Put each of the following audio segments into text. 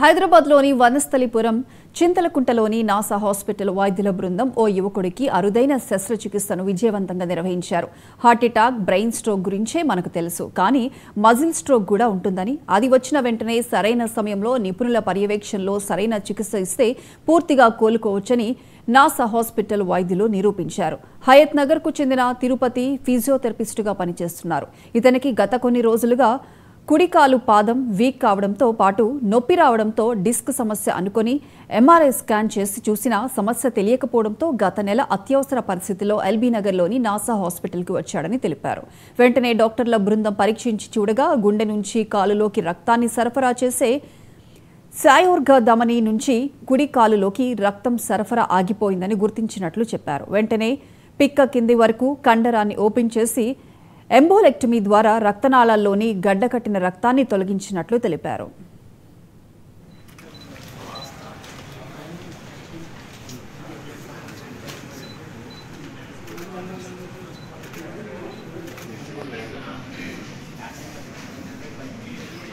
హైదరాబాద్లోని Vanasthalipuram చింతలకుంటలోని NASA hospital వైద్యుల బృందం ఓ యువకుడికి అరుదైన శస్త్రచికిత్సను విజయవంతంగా నిర్వహించారు. హార్ట్ అటాక్, బ్రెయిన్ స్ట్రోక్ గురించే మనకు తెలుసు, కానీ మజిల్ స్ట్రోక్ కూడా ఉంటుందని, అది వచ్చిన వెంటనే సరైన సమయంలో నిపుణుల పర్యవేక్షణలో సరైన చికిత్స ఇస్తే పూర్తిగా కోలుకోవచ్చని నాసా హాస్పిటల్ వైద్యులు నిరూపించారు. హయత్ నగర్కు చెందిన తిరుపతి ఫిజియోథెరపిస్టుగా పనిచేస్తున్నారు. ఇతనికి గత కొన్ని రోజులుగా కుడికాలు పాదం వీక్ కావడంతో పాటు నొప్పి రావడంతో డిస్క్ సమస్య అనుకుని ఎంఆర్ఐ స్కాన్ చేసి చూసినా సమస్య తెలియకపోవడంతో గత నెల అత్యవసర పరిస్థితిలో ఎల్బీ నగర్లోని నాసా హాస్పిటల్కి వచ్చాడని తెలిపారు. వెంటనే డాక్టర్ల బృందం పరీక్షించి చూడగా గుండె నుంచి కాలులోకి రక్తాన్ని సరఫరా చేసే సాయోర్గ ధమని నుంచి కుడి కాలులోకి రక్తం సరఫరా ఆగిపోయిందని గుర్తించినట్లు చెప్పారు. వెంటనే పిక్క కింది వరకు కండరాన్ని ఓపెన్ చేసి ఎంబోలెక్టమీ ద్వారా రక్తనాళాల్లోని గడ్డకట్టిన రక్తాన్ని తొలగించినట్లు తెలిపారు.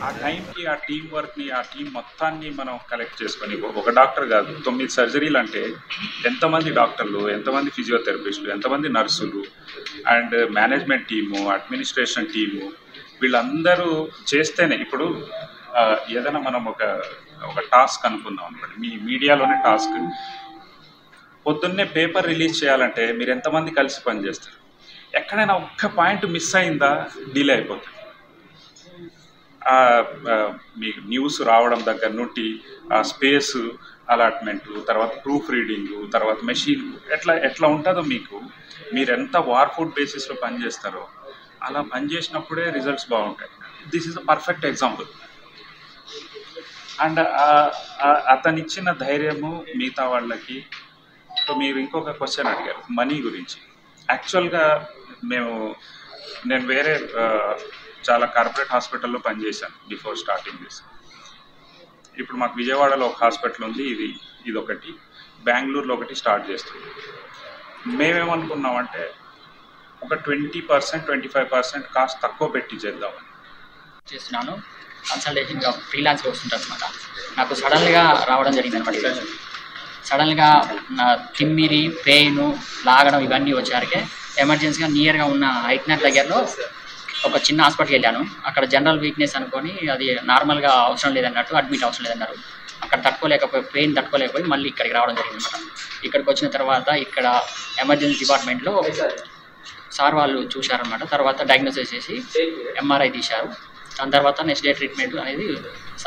ఆ టైంకి ఆ టీం వర్క్ని, ఆ టీం మొత్తాన్ని మనం కలెక్ట్ చేసుకొని, ఒక డాక్టర్ కాదు 9 సర్జరీలు అంటే ఎంతమంది డాక్టర్లు, ఎంతమంది ఫిజియోథెరపిస్టులు, ఎంతమంది నర్సులు and management team, administration team, వీళ్ళందరూ చేస్తేనే. ఇప్పుడు ఏదైనా మనం ఒక టాస్క్ అనుకుందాం అనుకోండి, మీ మీడియాలోనే టాస్క్, పొద్దున్నే పేపర్ రిలీజ్ చేయాలంటే మీరు ఎంతమంది కలిసి పనిచేస్తారు? ఎక్కడైనా ఒక్క పాయింట్ మిస్ అయిందా డిలే అయిపోతుంది. మీకు న్యూస్ రావడం దగ్గర నుండి స్పేస్ అలాట్మెంటు, తర్వాత ప్రూఫ్ రీడింగు, తర్వాత మెషిన్ ఎట్లా ఉంటుందో మీరు ఎంత వార్ఫుడ్ బేసిస్లో పనిచేస్తారో అలా పనిచేసినప్పుడే రిజల్ట్స్ బాగుంటాయి. This is a perfect example. And అతనిచ్చిన ధైర్యము మిగతా వాళ్ళకి. సో మీరు ఇంకొక క్వశ్చన్ అడిగారు మనీ గురించి. యాక్చువల్గా నేను వేరే చాలా కార్పొరేట్ హాస్పిటల్లో పనిచేశాను బిఫోర్ స్టార్టింగ్ దిస్. ఇప్పుడు మాకు విజయవాడలో ఒక హాస్పిటల్ ఉంది, ఇది ఒకటి, బెంగళూరులో ఒకటి స్టార్ట్ చేస్తుంది. మేమేమనుకున్నామంటే ఒక 20%, 25% కాస్ట్ తక్కువ పెట్టి చేద్దామని చేస్తున్నాను. కన్సల్టేషన్ ఫ్రీలాన్స్గా వస్తుంటారు అనమాట. నాకు సడన్గా రావడం జరిగింది అనమాట. సడన్గా నా తిమ్మిరి, పెయిన్, లాగడం ఇవన్నీ వచ్చారికే ఎమర్జెన్సీగా నియర్గా ఉన్న హైట్నర్ దగ్గరలో ఒక చిన్న హాస్పిటల్కి వెళ్ళాను. అక్కడ జనరల్ వీక్నెస్ అనుకొని అది నార్మల్గా అవసరం లేదన్నట్టు, అడ్మిట్ అవసరం లేదన్నారు. అక్కడ పెయిన్ తట్టుకోలేకపోయి మళ్ళీ ఇక్కడికి రావడం జరిగింది అనమాట. ఇక్కడికి వచ్చిన తర్వాత ఇక్కడ ఎమర్జెన్సీ డిపార్ట్మెంట్లో సార్ వాళ్ళు చూశారనమాట. తర్వాత డయాగ్నోసిస్ చేసి ఎంఆర్ఐ తీశారు. దాని తర్వాత నెక్స్ట్ డే ట్రీట్మెంట్ అనేది